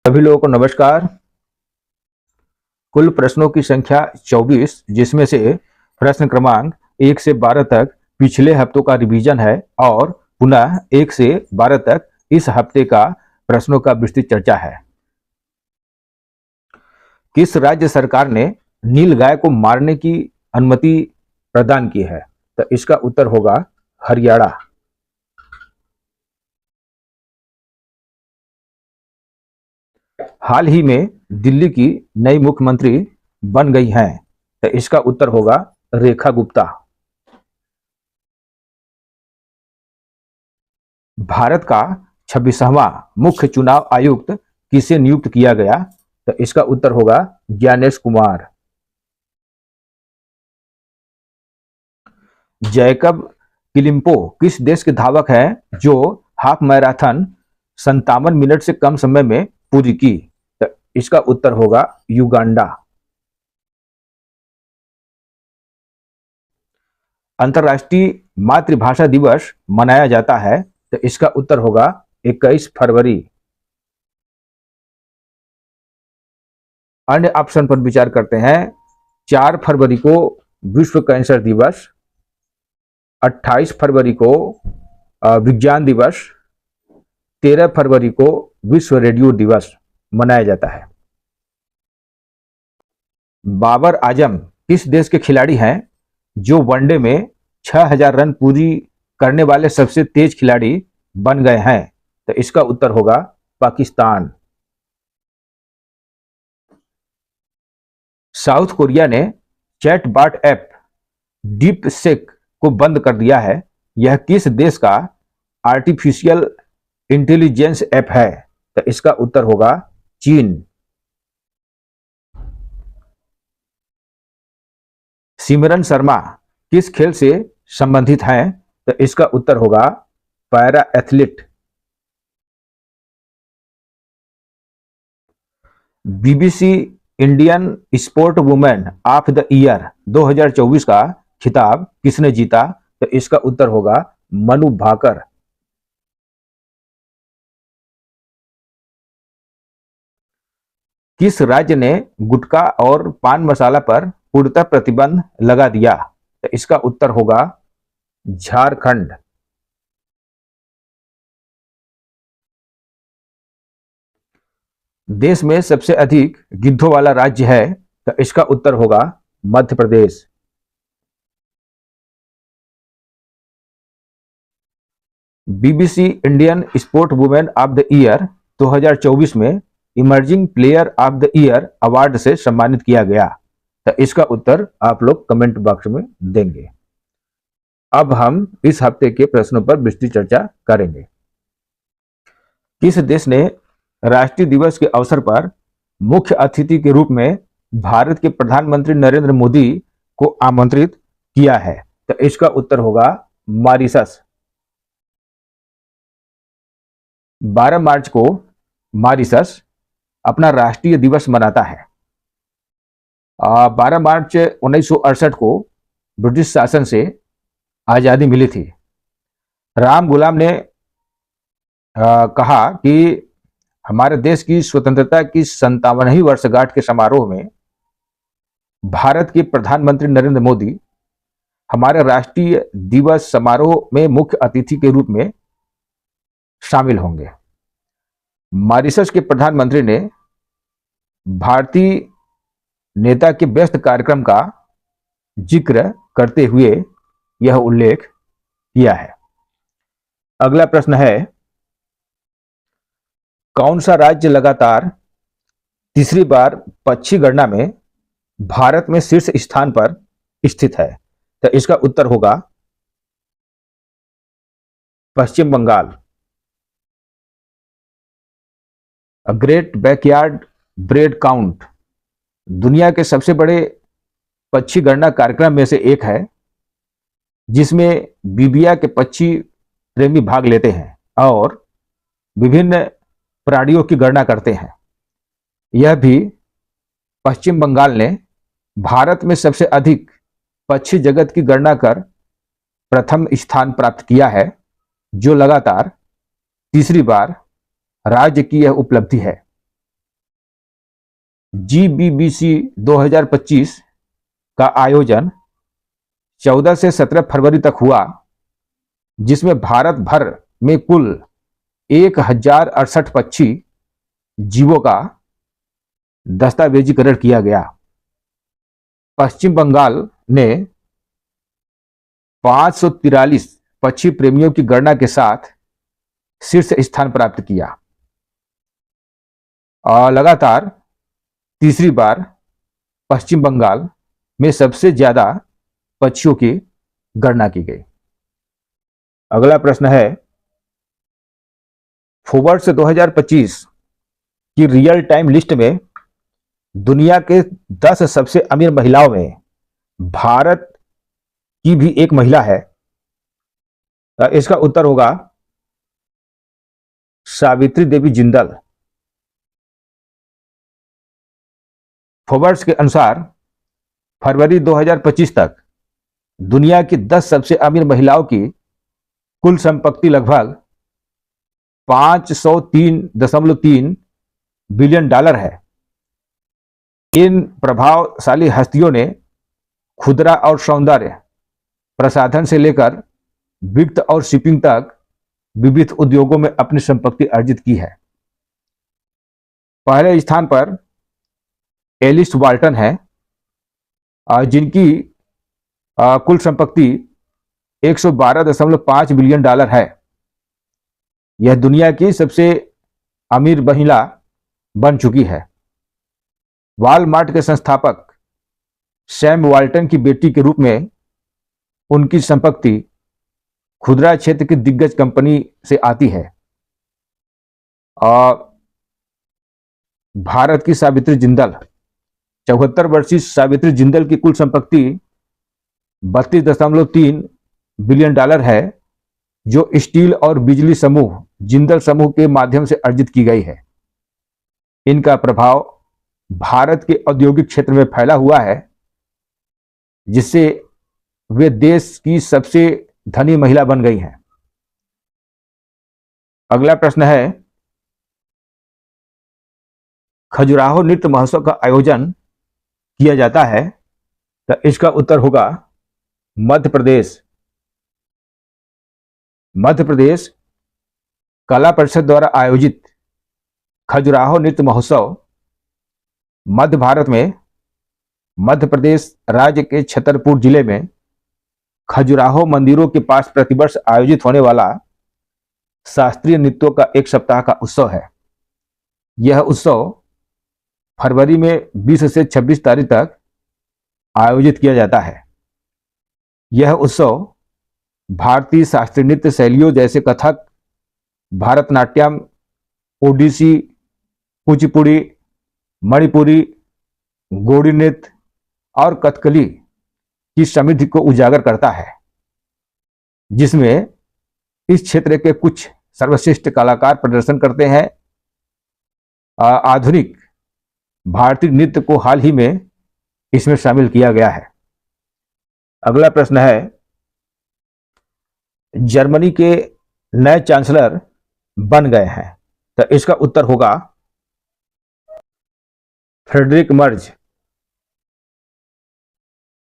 सभी लोगों को नमस्कार। कुल प्रश्नों की संख्या 24, जिसमें से प्रश्न क्रमांक 1 से 12 तक पिछले हफ्तों का रिवीजन है और पुनः 1 से 12 तक इस हफ्ते का प्रश्नों का विस्तृत चर्चा है। किस राज्य सरकार ने नील गाय को मारने की अनुमति प्रदान की है? तो इसका उत्तर होगा हरियाणा। हाल ही में दिल्ली की नई मुख्यमंत्री बन गई हैं, तो इसका उत्तर होगा रेखा गुप्ता। भारत का 26वां मुख्य चुनाव आयुक्त किसे नियुक्त किया गया? तो इसका उत्तर होगा ज्ञानेश कुमार। जैकब किलिम्पो किस देश के धावक हैं जो हाफ मैराथन 57 मिनट से कम समय में पूरी की? तो इसका उत्तर होगा युगांडा। अंतर्राष्ट्रीय मातृभाषा दिवस मनाया जाता है, तो इसका उत्तर होगा 21 फरवरी। अन्य ऑप्शन पर विचार करते हैं। 4 फरवरी को विश्व कैंसर दिवस, 28 फरवरी को विज्ञान दिवस, 13 फरवरी को विश्व रेडियो दिवस मनाया जाता है। बाबर आजम किस देश के खिलाड़ी हैं जो वनडे में 6000 रन पूरी करने वाले सबसे तेज खिलाड़ी बन गए हैं? तो इसका उत्तर होगा पाकिस्तान। साउथ कोरिया ने चैटबॉट ऐप डीप सेक को बंद कर दिया है। यह किस देश का आर्टिफिशियल इंटेलिजेंस ऐप है? तो इसका उत्तर होगा चीन। सिमरन शर्मा किस खेल से संबंधित हैं? तो इसका उत्तर होगा para athlete. BBC Indian sport women of the year 2024 का खिताब किसने जीता? तो इसका उत्तर होगा मनु भाकर। किस राज्य ने गुटखा और पान मसाला पर पूर्णतः प्रतिबंध लगा दिया? तो इसका उत्तर होगा झारखंड। देश में सबसे अधिक गिद्धों वाला राज्य है, तो इसका उत्तर होगा Madhya Pradesh. BBC Indian sport women of the year 2024 में emerging player of the year award से सम्मानित किया गया। तो इसका उत्तर आप लोग कमेंट बॉक्स में देंगे। अब हम इस हफ्ते के प्रश्नों पर विस्तृत चर्चा करेंगे। किस देश ने राष्ट्रीय दिवस के अवसर पर मुख्य अतिथि के रूप में भारत के प्रधानमंत्री नरेंद्र मोदी को आमंत्रित किया है? तो इसका उत्तर होगा मॉरिशस। 12 मार्च को मॉरिशस अपना राष्ट्रीय दिवस मनाता है। 12 मार्च 1968 को ब्रिटिश शासन से आजादी मिली थी। राम गुलाम ने कहा कि हमारे देश की स्वतंत्रता की 57वीं वर्षगांठ के समारोह में भारत के प्रधानमंत्री नरेंद्र मोदी हमारे राष्ट्रीय दिवस समारोह में मुख्य अतिथि के रूप में शामिल होंगे। मॉरिशस के प्रधानमंत्री ने भारतीय नेता के व्यस्त कार्यक्रम का जिक्र करते हुए यह उल्लेख किया है। अगला प्रश्न है, कौन सा राज्य लगातार तीसरी बार पक्षी गणना में भारत में शीर्ष स्थान पर स्थित है? तो इसका उत्तर होगा Paschim Bengal. Great backyard bird count दुनिया के सबसे बड़े पक्षी गणना कार्यक्रम में से एक है, जिसमें बीबिया के पक्षी प्रेमी भाग लेते हैं और विभिन्न प्राणियों की गणना करते हैं। यह भी पश्चिम बंगाल ने भारत में सबसे अधिक पक्षी जगत की गणना कर प्रथम स्थान प्राप्त किया है, जो लगातार तीसरी बार राज्य की यह उपलब्धि है। GBBC 2025 का आयोजन 14 से 17 फरवरी तक हुआ, जिसमें भारत भर में कुल 1068 पक्षी जीवों का दस्तावेजीकरण किया गया। पश्चिम बंगाल ने 543 पक्षी प्रेमियों की गणना के साथ शीर्ष स्थान प्राप्त किया और लगातार तीसरी बार पश्चिम बंगाल में सबसे ज्यादा पक्षियों की गणना की गई। अगला प्रश्न है, फोर्ब्स 2025 की रियल टाइम लिस्ट में दुनिया के 10 सबसे अमीर महिलाओं में भारत की भी एक महिला है। इसका उत्तर होगा सावित्री देवी जिंदल। फोर्ब्स के अनुसार फरवरी 2025 तक दुनिया की 10 सबसे अमीर महिलाओं की कुल संपत्ति लगभग $503.3 बिलियन है। इन प्रभावशाली हस्तियों ने खुदरा और सौंदर्य प्रसाधन से लेकर वित्त और शिपिंग तक विविध उद्योगों में अपनी संपत्ति अर्जित की है। पहले स्थान पर एलिस वाल्टन है, जिनकी कुल संपत्ति $112.5 बिलियन है। यह दुनिया की सबसे अमीर महिला बन चुकी है। वॉलमार्ट के संस्थापक सैम वाल्टन की बेटी के रूप में उनकी संपत्ति खुदरा क्षेत्र की दिग्गज कंपनी से आती है। और भारत की सावित्री जिंदल, 74 वर्षीय सावित्री जिंदल की कुल संपत्ति $32.3 बिलियन है, जो स्टील और बिजली समूह जिंदल समूह के माध्यम से अर्जित की गई है। इनका प्रभाव भारत के औद्योगिक क्षेत्र में फैला हुआ है, जिससे वे देश की सबसे धनी महिला बन गई हैं। अगला प्रश्न है, खजुराहो नृत्य महोत्सव का आयोजन किया जाता है, तो इसका उत्तर होगा मध्य प्रदेश। मध्य प्रदेश कला परिषद द्वारा आयोजित खजुराहो नृत्य महोत्सव मध्य भारत में मध्य प्रदेश राज्य के छतरपुर जिले में खजुराहो मंदिरों के पास प्रतिवर्ष आयोजित होने वाला शास्त्रीय नृत्यों का एक सप्ताह का उत्सव है। यह उत्सव फरवरी में 20 से 26 तारीख तक आयोजित किया जाता है। यह उत्सव भारतीय शास्त्रीय नृत्य शैलियों जैसे कथक, भारतनाट्यम, ओडिसी, कुचिपुड़ी, मणिपुरी, गोड़ी नृत्य और कथकली की समृद्धि को उजागर करता है, जिसमें इस क्षेत्र के कुछ सर्वश्रेष्ठ कलाकार प्रदर्शन करते हैं। आधुनिक भारतीय नृत्य को हाल ही में इसमें शामिल किया गया है। अगला प्रश्न है, जर्मनी के नए चांसलर बन गए हैं, तो इसका उत्तर होगा फ्रेडरिक मर्ज।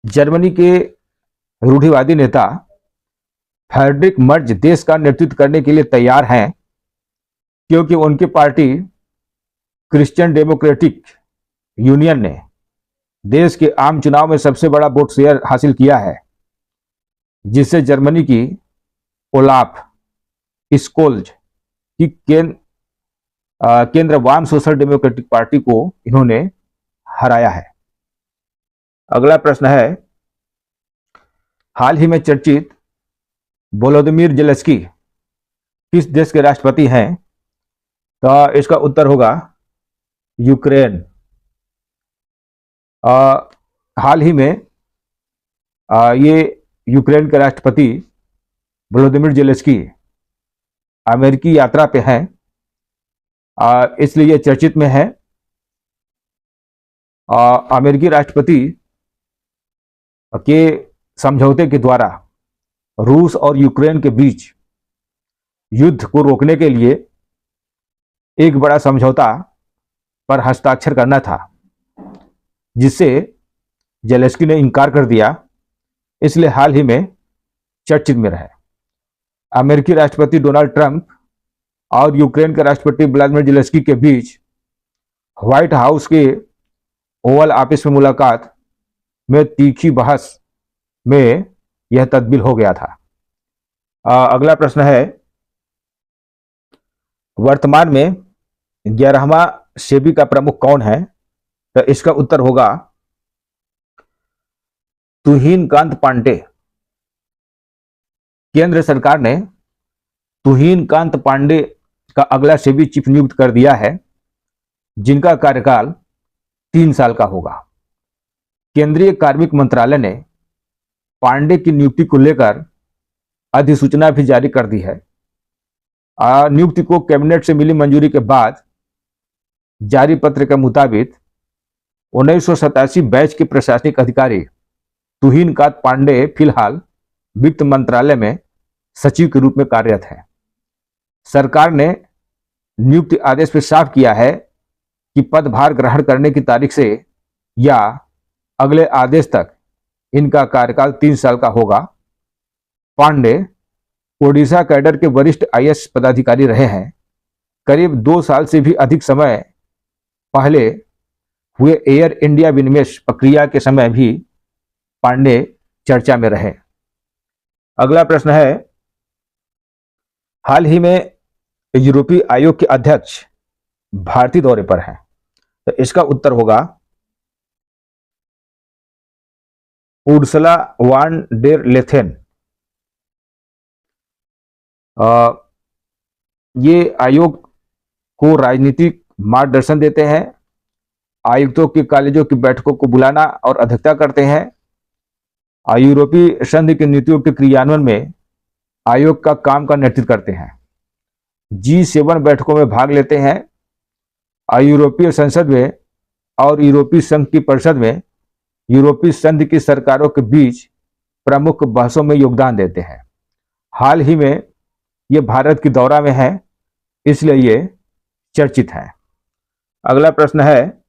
जर्मनी के रूढ़िवादी नेता फ्रेडरिक मर्ज देश का नेतृत्व करने के लिए तैयार हैं, क्योंकि उनकी पार्टी क्रिश्चियन डेमोक्रेटिक यूनियन ने देश के आम चुनाव में सबसे बड़ा वोट शेयर हासिल किया है, जिससे जर्मनी की ओलाफ स्कोल्ज की केंद्र वाम सोशल डेमोक्रेटिक पार्टी को इन्होंने हराया है। अगला प्रश्न है, हाल ही में चर्चित वोलोदिमीर जेलेंस्की किस देश के राष्ट्रपति हैं, तो इसका उत्तर होगा यूक्रेन। हाल ही में ये यूक्रेन के राष्ट्रपति वोलोदिमीर जेलेंस्की अमेरिकी यात्रा पे हैं, इसलिए चर्चित में है। अमेरिकी राष्ट्रपति के समझौते के द्वारा रूस और यूक्रेन के बीच युद्ध को रोकने के लिए एक बड़ा समझौता पर हस्ताक्षर करना था, जिससे जेलेंस्की ने इनकार कर दिया, इसलिए हाल ही में चर्चित में रहे। अमेरिकी राष्ट्रपति डोनाल्ड ट्रंप और यूक्रेन के राष्ट्रपति व्लादिमीर जेलेंस्की के बीच व्हाइट हाउस के ओवल ऑफिस में मुलाकात में तीखी बहस में यह तब्दील हो गया था। अगला प्रश्न है, वर्तमान में 11वां सेबी का प्रमुख कौन है? तो इसका उत्तर होगा तुहिन कांत पांडे। केंद्र सरकार ने तुहिन कांत पांडे का अगला सेबी चीफ नियुक्त कर दिया है, जिनका कार्यकाल 3 साल का होगा। केंद्रीय कार्मिक मंत्रालय ने पांडे की नियुक्ति को लेकर अधिसूचना भी जारी कर दी है। नियुक्ति को कैबिनेट से मिली मंजूरी के बाद जारी पत्र के मुताबिक 1987 बैच के प्रशासनिक अधिकारी तुहिन कांत पांडे फिलहाल वित्त मंत्रालय में सचिव के रूप में कार्यरत है। सरकार ने नियुक्ति आदेश में साफ किया है कि पदभार ग्रहण करने की तारीख से या अगले आदेश तक इनका कार्यकाल 3 साल का होगा। पांडे ओडिशा कैडर के वरिष्ठ आईएएस पदाधिकारी रहे हैं। करीब 2 साल से भी अधिक समय पहले हुए एयर इंडिया विनिवेश प्रक्रिया के समय भी पांडे चर्चा में रहे। अगला प्रश्न है, हाल ही में यूरोपीय आयोग के अध्यक्ष भारतीय दौरे पर हैं। तो इसका उत्तर होगा उर्सुला वान डेर लेथेन। ये आयोग को राजनीतिक मार्गदर्शन देते हैं, आयुक्तों के कॉलेजों की बैठकों को बुलाना और अध्यक्षता करते हैं। यूरोपीय संघ की नीतियों के क्रियान्वयन में आयोग का काम का नेतृत्व करते हैं। G7 बैठकों में भाग लेते हैं। यूरोपीय संसद में और यूरोपीय संघ की परिषद में यूरोपीय संघ की सरकारों के बीच प्रमुख बहसों में योगदान देते हैं। हाल ही में ये भारत की दौरा में है, इसलिए ये चर्चित है। अगला प्रश्न है,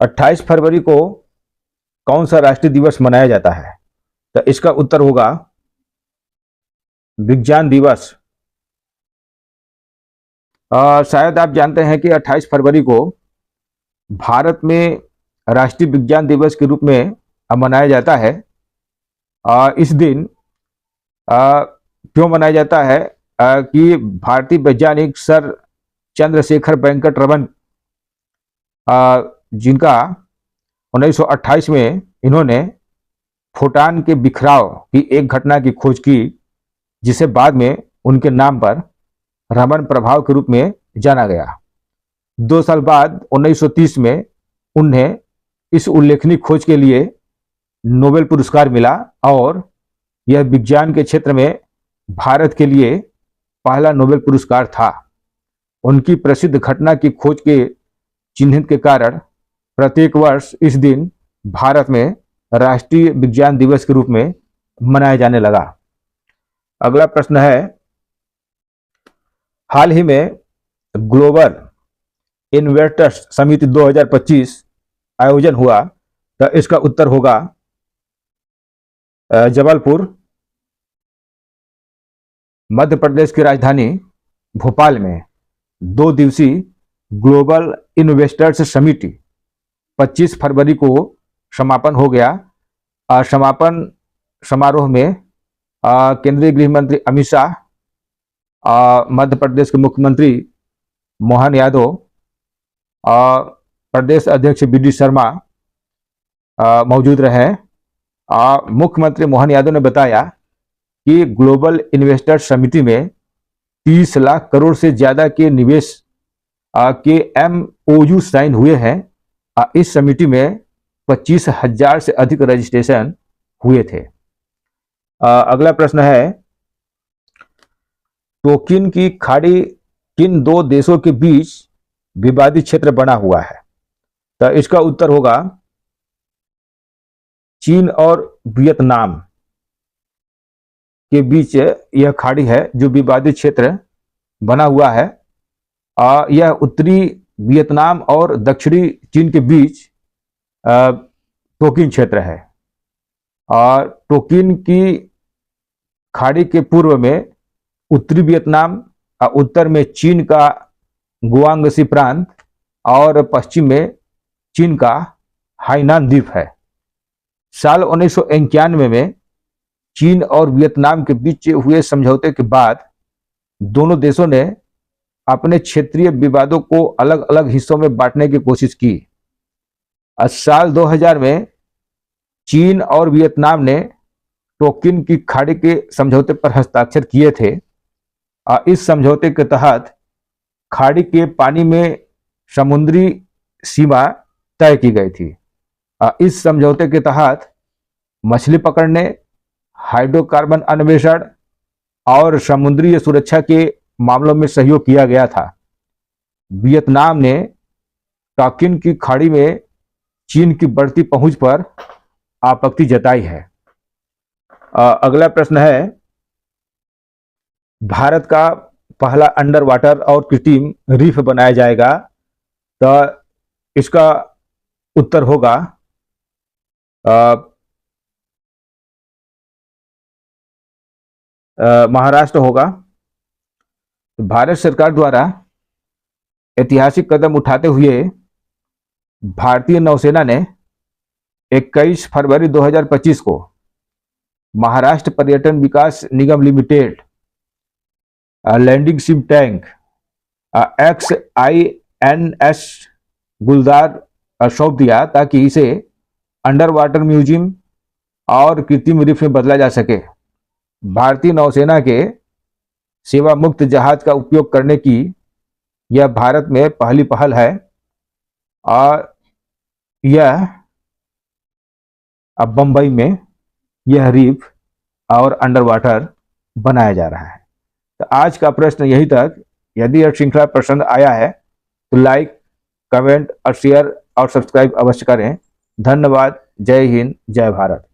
28 फरवरी को कौन सा राष्ट्रीय दिवस मनाया जाता है? तो इसका उत्तर होगा विज्ञान दिवस। शायद आप जानते हैं कि 28 फरवरी को भारत में राष्ट्रीय विज्ञान दिवस के रूप में मनाया जाता है। इस दिन क्यों मनाया जाता है कि भारतीय वैज्ञानिक सर चंद्रशेखर वेंकट रमन, जिनका 1928 में इन्होंने फोटॉन के बिखराव की एक घटना की खोज की, जिसे बाद में उनके नाम पर रमन प्रभाव के रूप में जाना गया। 2 साल बाद 1930 में उन्हें इस उल्लेखनीय खोज के लिए नोबेल पुरस्कार मिला और यह विज्ञान के क्षेत्र में भारत के लिए पहला नोबेल पुरस्कार था। उनकी प्रसिद्ध घटना की खोज के चिन्हित के कारण प्रत्येक वर्ष इस दिन भारत में राष्ट्रीय विज्ञान दिवस के रूप में मनाया जाने लगा। अगला प्रश्न है, हाल ही में ग्लोबल इन्वेस्टर्स समिति 2025 आयोजन हुआ। तो इसका उत्तर होगा जबलपुर, मध्य प्रदेश की राजधानी भोपाल में 2 दिवसीय ग्लोबल इन्वेस्टर्स समिति 25 फरवरी को समापन हो गया। समापन समारोह में केंद्रीय गृह मंत्री अमित शाह, मध्य प्रदेश के मुख्यमंत्री मोहन यादव, प्रदेश अध्यक्ष BD शर्मा मौजूद रहे। मुख्यमंत्री मोहन यादव ने बताया कि ग्लोबल इन्वेस्टर समिति में 30 लाख करोड़ से ज्यादा के निवेश के MOU साइन हुए हैं। इस समिति में 25,000 से अधिक रजिस्ट्रेशन हुए थे। अगला प्रश्न है, टोकिन की खाड़ी किन 2 देशों के बीच विवादित क्षेत्र बना हुआ है? तो इसका उत्तर होगा चीन और वियतनाम के बीच यह खाड़ी है जो विवादित क्षेत्र बना हुआ है। यह उत्तरी वियतनाम और दक्षिणी चीन के बीच टोकिन क्षेत्र है और टोकिन की खाड़ी के पूर्व में उत्तरी वियतनाम और उत्तर में चीन का गुआंगसी प्रांत और पश्चिम में चीन का हाइनान द्वीप है। साल 1991 में चीन और वियतनाम के बीच हुए समझौते के बाद दोनों देशों ने अपने क्षेत्रीय विवादों को अलग अलग हिस्सों में बांटने की कोशिश की। साल 2000 में चीन और वियतनाम ने टोकिन की खाड़ी के समझौते पर हस्ताक्षर किए थे और इस समझौते के तहत खाड़ी के पानी में समुद्री सीमा तय की गई थी। इस समझौते के तहत मछली पकड़ने, हाइड्रोकार्बन अन्वेषण और समुद्री सुरक्षा के मामलों में सहयोग किया गया था। वियतनाम ने टोकिन की खाड़ी में चीन की बढ़ती पहुंच पर आपत्ति जताई है। अगला प्रश्न है, भारत का पहला अंडर वाटर और कृत्रिम रीफ बनाया जाएगा, तो इसका उत्तर होगा महाराष्ट्र होगा। भारत सरकार द्वारा ऐतिहासिक कदम उठाते हुए भारतीय नौसेना ने 21 फरवरी 2025 को Maharashtra Paryatan Vikas Nigam limited landing ship tank XINS Guldar सौंप दिया ताकि इसे अंडर वाटर म्यूजियम और कृत्रिम रीफ में बदला जा सके। भारतीय नौसेना के सेवा मुक्त जहाज का उपयोग करने की यह भारत में पहली पहल है और यह अब बंबई में यह रीफ और अंडर वाटर बनाया जा रहा है। तो आज का प्रश्न यही तक। यदि यह श्रृंखला पसंद आया है तो लाइक, कमेंट और शेयर और सब्सक्राइब अवश्य करें। धन्यवाद। जय हिंद, जय भारत।